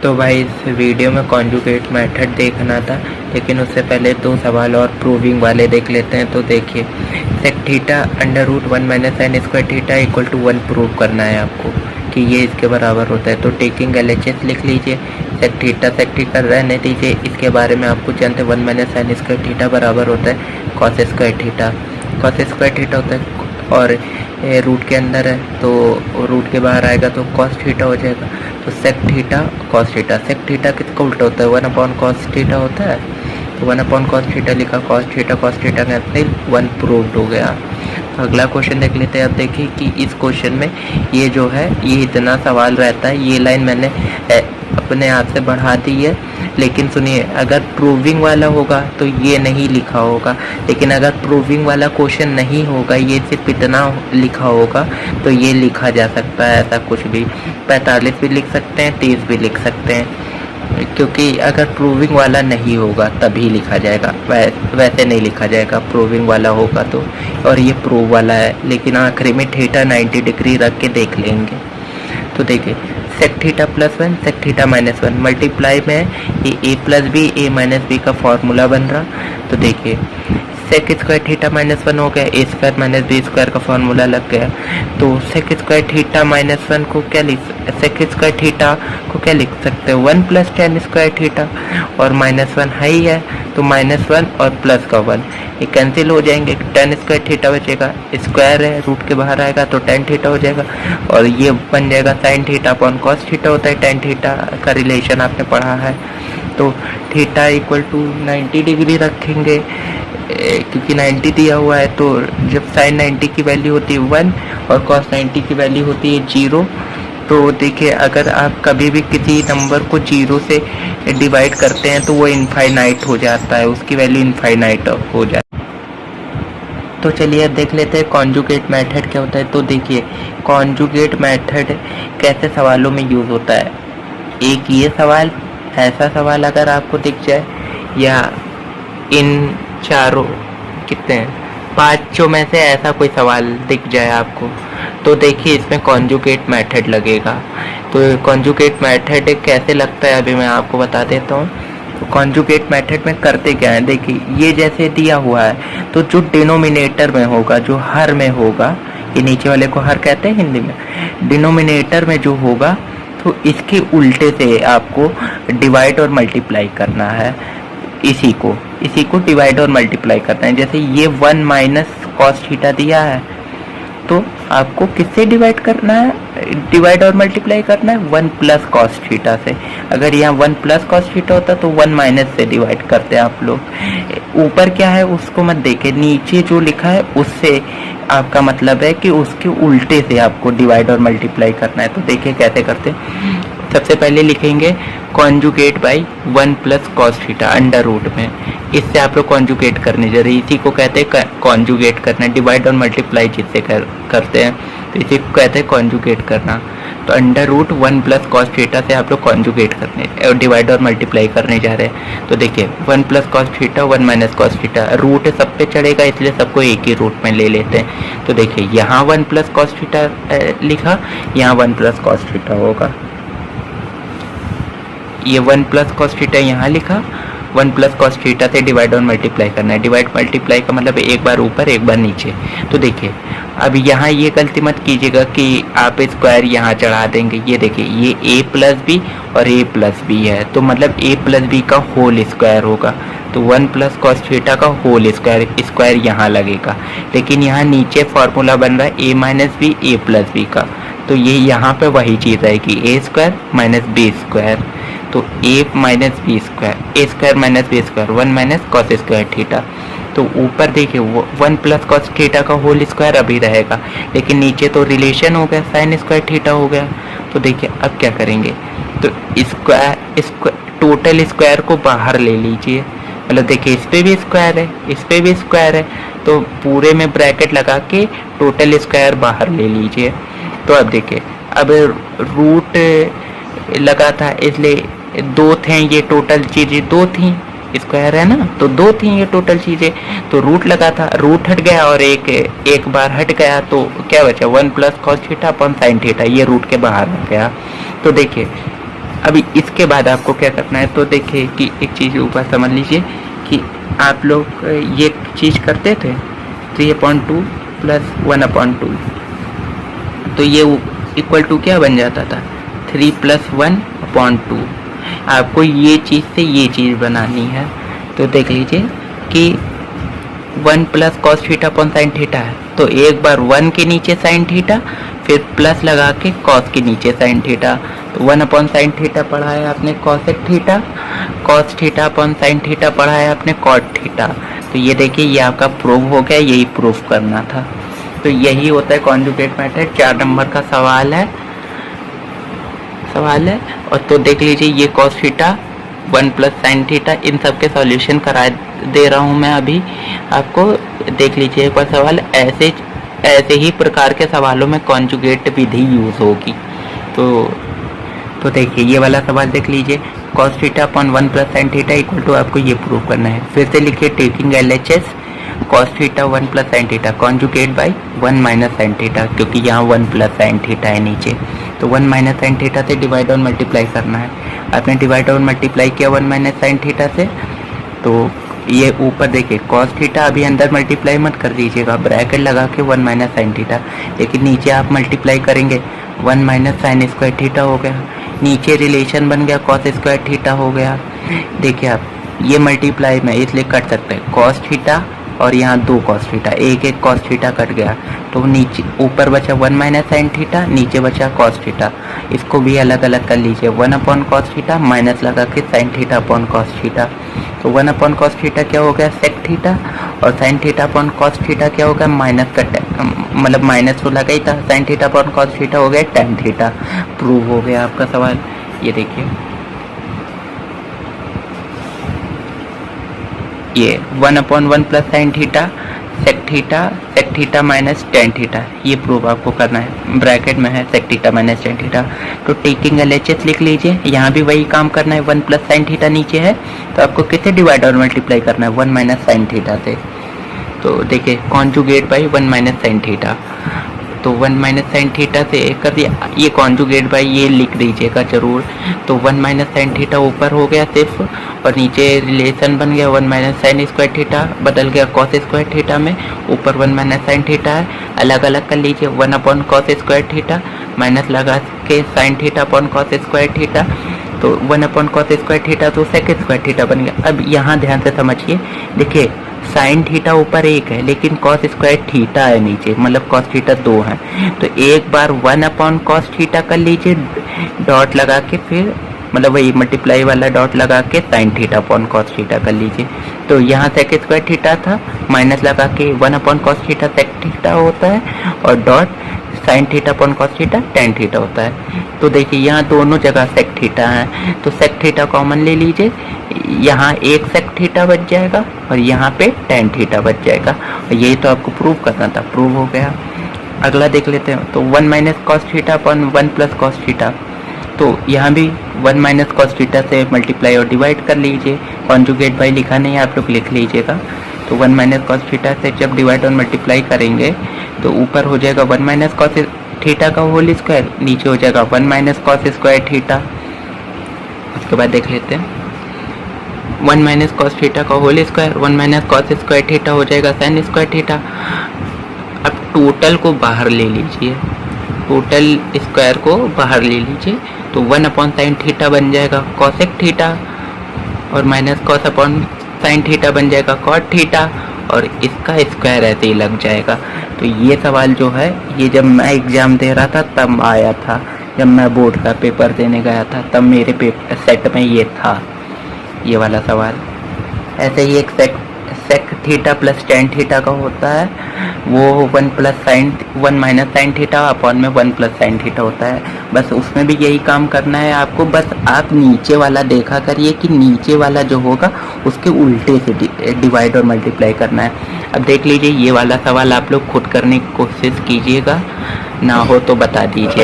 तो भाई इस वीडियो में कॉन्जुगेट मेथड देखना था, लेकिन उससे पहले दो सवाल और प्रूविंग वाले देख लेते हैं। तो देखिए, sec theta under root 1 minus sine square theta equal to 1 prove करना है आपको कि ये इसके बराबर होता है। तो टेकिंग LHS लिख लीजिए, सेक थीटा रहने दीजिए। इसके बारे में आपको जानते हैं 1 माइनस साइन स्क्वायर थीटा बराबर होता है cos square theta. Cos square theta होता है और रूट के अंदर है तो रूट के बाहर आएगा तो कॉस थीटा हो जाएगा। तो sec theta cos theta, sec theta किसका उल्टा होता है? 1 अपॉन कॉस थीटा होता है। तो 1 अपॉन कॉस थीटा लिखा, कॉस थीटा कैंसिल, 1 प्रूव्ड हो गया। तो अगला क्वेश्चन देख लेते हैं। अब देखिए कि इस क्वेश्चन में ये जो है ये इतना सवाल रहता है। ये लाइन मैंने अपने हाथ से बढ़ा दी है, लेकिन सुनिए, अगर प्रूविंग वाला होगा तो ये नहीं लिखा होगा, लेकिन अगर प्रूविंग वाला क्वेश्चन नहीं होगा, ये सिर्फ इतना लिखा होगा, तो ये लिखा जा सकता है ऐसा कुछ भी। 45 भी लिख सकते हैं, 30 भी लिख सकते हैं, क्योंकि अगर प्रूविंग वाला नहीं होगा तभी लिखा जाएगा, वैसे नहीं लिखा जाएगा। प्रूविंग वाला होगा तो, और ये प्रूव वाला है, लेकिन आखिरी में थीटा 90 डिग्री रख के देख लेंगे। तो देखिए, sec theta plus 1 sec theta minus 1 multiply में ये a plus b a minus b का फॉर्मूला बन रहा। तो देखिए, सेक स्क्वायर थीटा माइनस 1 हो गया, a square minus b square का फॉर्मूला लग गया। तो सेक स्क्वायर थीटा माइनस 1 को क्या सेक स्क्वायर थीटा को क्या लिख सकते हैं? 1 प्लस टेन स्क्वायर थीटा, और माइनस 1 है ही है, तो माइनस 1 और प्लस का 1 ये कैंसिल हो जाएंगे। टेन स्क्वायर थीटा बचेगा, स्क्वायर है रूट के बाहर आएगा तो टेन थीटा हो जाएगा, और ये बन जाएगा sine theta upon cos theta होता है। टेन थीटा का रिलेशन आपने पढ़ा है। तो थीटा इक्वल टू 90 डिग्री रखेंगे, क्योंकि 90 दिया हुआ है। तो जब साइन 90 की वैल्यू होती है 1 और कॉस 90 की वैल्यू होती है 0, तो देखिए, अगर आप कभी भी किसी नंबर को 0 से डिवाइड करते हैं तो वो इनफाइनाइट हो जाता है, उसकी वैल्यू इनफाइनाइट हो जाती है। तो चलिए अब देख लेते हैं कॉन्जुगेट मेथड क्या होता है। तो देखिए, कॉन्जुगेट मेथड कैसे सवालों में यूज़ होता है। एक ये सवाल, ऐसा सवाल अगर आपको दिख जाए, या इन चारों कितने हैं, पाँचों में से ऐसा कोई सवाल दिख जाए आपको, तो देखिए इसमें कॉन्जुगेट मेथड लगेगा। तो कॉन्जुगेट मेथड कैसे लगता है अभी मैं आपको बता देता हूँ। तो कॉन्जुगेट मेथड में करते क्या है, देखिए ये जैसे दिया हुआ है, तो जो डिनोमिनेटर में होगा, जो हर में होगा, ये नीचे वाले को हर कहते हैं हिंदी में, डिनोमिनेटर में जो होगा, तो इसके उल्टे से आपको डिवाइड और मल्टीप्लाई करना है। इसी को डिवाइड और मल्टीप्लाई करना है। जैसे ये 1 माइनस कॉस थीटा दिया है, तो आपको किससे डिवाइड करना है, डिवाइड और मल्टीप्लाई करना है 1 प्लस कॉस थीटा से। अगर यहाँ 1 प्लस कॉस थीटा होता तो 1 माइनस से डिवाइड करते हैं आप लोग। ऊपर क्या है उसको मत देखे, नीचे जो लिखा है उससे आपका मतलब है कि उसके उल्टे से आपको डिवाइड और मल्टीप्लाई करना है। तो देखिए कैसे करते हैं। सबसे पहले लिखेंगे conjugate by 1 plus cos theta under root में, इससे आप लोग कॉन्जुगेट करने जा रहे हैं। इसी को कहते हैं कॉन्जुगेट करना, डिवाइड और मल्टीप्लाई जिससे करते हैं, तो इसी को कहते हैं कॉन्जुगेट करना। तो under root 1 plus cos theta से आप लोग कॉन्जुगेट करने और डिवाइड और मल्टीप्लाई करने जा रहे हैं। तो देखिए 1 plus cos theta 1 minus cos theta, root सब पे चढ़ेगा इसलिए सबको एक ही रूट में ले लेते हैं। तो देखिए यहाँ 1 प्लस कॉस थीटा लिखा, यहाँ 1 प्लस कॉस थीटा होगा। ये 1 प्लस कॉस थीटा यहाँ लिखा, 1 प्लस कॉस थीटा से डिवाइड और मल्टीप्लाई करना है। डिवाइड मल्टीप्लाई का मतलब एक बार ऊपर एक बार नीचे। तो देखिए अब यहाँ ये गलती मत कीजिएगा कि आप स्क्वायर यहाँ चढ़ा देंगे। ये देखिए ये a प्लस बी और a प्लस बी है, तो मतलब a प्लस बी का होल स्क्वायर होगा। तो 1 प्लस कॉस थीटा का होल स्क्वायर यहाँ लगेगा, लेकिन यहाँ नीचे फॉर्मूला बन रहा है a minus b a plus b का, तो ये यहाँ पे वही चीज़ आएगी a square minus b square. तो a minus b square, a square minus b square, 1 minus cos square theta. तो ऊपर देखिए 1 प्लस कॉस थीटा का होल स्क्वायर अभी रहेगा, लेकिन नीचे तो रिलेशन हो गया, साइन स्क्वायर थीटा हो गया। तो देखिए अब क्या करेंगे, तो स्क्वायर टोटल स्क्वायर को बाहर ले लीजिए। मतलब देखिए इस पे भी स्क्वायर है, इस पे भी स्क्वायर है, तो पूरे में ब्रैकेट लगा के टोटल स्क्वायर बाहर ले लीजिए। तो अब देखिए, अब रूट लगा था इसलिए 2 थे, ये टोटल चीज़ें 2 थी, स्क्वायर है ना, तो 2 थी ये टोटल चीज़ें। तो रूट लगा था, रूट हट गया और एक बार हट गया, तो क्या बचा 1 plus cos theta upon sine theta, ये रूट के बाहर आ गया। तो देखिए अभी इसके बाद आपको क्या करना है, तो देखिए कि एक चीज़ ऊपर समझ लीजिए कि आप लोग ये चीज़ करते थे 3/2 प्लस 1/2, तो ये इक्वल टू क्या बन जाता था 3 + 1/2। आपको ये चीज़ से ये चीज़ बनानी है, तो देख लीजिए कि 1 + cos theta upon sine theta है, तो एक बार 1 के नीचे साइन थीटा, फिर प्लस लगा के cos के नीचे साइन थीटा, तो 1 साइन थीटा पढ़ा है आपने cosec theta, cos theta upon sine theta पढ़ा है आपने cot थीटा। तो ये देखिए ये आपका प्रूव हो गया, यही प्रूफ करना था। तो यही होता है कॉन्जुगेट मेथड। 4 नंबर का सवाल है और तो देख लीजिए ये cos थीटा 1 + sin थीटा, इन सब के सॉल्यूशन करा दे रहा हूँ मैं अभी आपको। देख लीजिए एक बार सवाल, ऐसे ही प्रकार के सवालों में कॉन्जुगेट विधि यूज होगी। तो देखिए ये वाला सवाल देख लीजिए, cos theta upon 1 + sin theta equal to आपको ये प्रूव करना है। फिर से लिखिए taking LHS cos theta 1 + sin theta conjugate by 1 - sin theta, क्योंकि यहाँ 1 + sin थीटा है नीचे, तो 1 - sin थीटा से डिवाइड और मल्टीप्लाई करना है। आपने डिवाइड और मल्टीप्लाई किया 1 - sin थीटा से, तो ये ऊपर देखिए cos थीटा अभी अंदर मल्टीप्लाई मत कर दीजिएगा, ब्रैकेट लगा के 1 - sin थीटा, लेकिन नीचे आप मल्टीप्लाई करेंगे 1 - sin स्क्वायर थीटा हो गया, नीचे रिलेशन बन गया cos स्क्वायर थीटा हो गया। देखिए आप ये मल्टीप्लाई में इसलिए कट सकते हैं cos थीटा और यहाँ 2 cos थीटा, एक cos थीटा कट गया, तो नीचे ऊपर बचा 1 - sin थीटा, नीचे बचा cos थीटा। इसको भी अलग अलग कर लीजिए, 1 cos थीटा माइनस लगा के sin theta upon cos theta, तो 1 cos थीटा क्या हो गया sec थीटा, और sin theta upon cos theta क्या हो गया माइनस का मतलब माइनस तो लगा ही था, sin theta upon cos theta हो गया tan थीटा। प्रूव हो गया आपका सवाल। ये देखिए ये 1/1 + sin theta sec theta minus tan theta, ये प्रूव आपको करना है। ब्रैकेट में है sec theta minus tan theta, तो टेकिंग LHS लिख लीजिए। यहाँ भी वही काम करना है, 1 + sin थीटा नीचे है, तो आपको किससे डिवाइड और मल्टीप्लाई करना है 1 - sin थीटा से। तो देखिए कॉन्जुगेट बाई 1 - sin थीटा, तो 1 - sin थीटा से कर दिया, ये कॉन्जुगेट बाई ये लिख दीजिएगा जरूर। तो 1 - sin थीटा ऊपर हो गया सिर्फ, और नीचे रिलेशन बन गया 1 - sin स्क्वायर थीटा बदल गया cos स्क्वायर थीटा में, ऊपर 1 - sin थीटा है, अलग अलग कर लीजिए 1 cos स्क्वायर थीटा माइनस लगा के sin theta upon cos square theta, तो 1 cos स्क्वायर थीटा तो sec स्क्वायर थीटा बन गया। अब यहाँ ध्यान से समझिए, देखिए साइन थीटा ऊपर 1 है, लेकिन cos स्क्वायर थीटा है नीचे, मतलब cos थीटा 2 है, तो एक बार 1 cos थीटा कर लीजिए डॉट लगा के, फिर मतलब वही मल्टीप्लाई वाला डॉट लगा के sine theta upon cos theta कर लीजिए। तो यहाँ sec स्क्वायर थीटा था, माइनस लगा के 1 cos थीटा sec थीटा होता है, और dot sine theta upon cos theta tan theta होता है। तो देखिए यहाँ दोनों जगह sec थीटा है, तो sec थीटा कॉमन ले लीजिए, यहाँ एक sec थीटा बच जाएगा और यहाँ पे tan थीटा बच जाएगा, और यही तो आपको प्रूव करना था, प्रूव हो गया। अगला देख लेते हैं, तो 1 - cos theta upon 1 + cos theta, तो यहाँ भी 1 - cos थीटा से मल्टीप्लाई और डिवाइड कर लीजिए, कॉन्जुगेट बाई लिखा नहीं है आप लोग लिख लीजिएगा। तो 1 - cos थीटा से जब डिवाइड और मल्टीप्लाई करेंगे तो ऊपर हो जाएगा 1 - cos थीटा का होल स्क्वायर, नीचे हो जाएगा 1 - cos स्क्वायर थीटा। उसके बाद देख लेते हैं 1 - cos थीटा का whole square, 1 - cos square theta हो जाएगा sin स्क्वायर थीटा। अब टोटल को बाहर ले लीजिए, टोटल स्क्वायर को बाहर ले लीजिए, तो 1 sin थीटा बन जाएगा cosec थीटा, और माइनस cos sin थीटा बन जाएगा cot थीटा, और इसका स्क्वायर ऐसे ही लग जाएगा। तो ये सवाल जो है ये जब मैं एग्ज़ाम दे रहा था तब आया था, जब मैं बोर्ड का पेपर देने गया था तब मेरे पेपर सेट में ये था, ये वाला सवाल। ऐसे ही एक sec theta plus tan theta का होता है, वो 1 - sin थीटा अपॉन में 1 + sin थीटा होता है। बस उसमें भी यही काम करना है आपको, बस आप नीचे वाला देखा करिए कि नीचे वाला जो होगा उसके उल्टे से डिवाइड और मल्टीप्लाई करना है। अब देख लीजिए ये वाला सवाल आप लोग खुद करने की कोशिश कीजिएगा, ना हो तो बता दीजिए।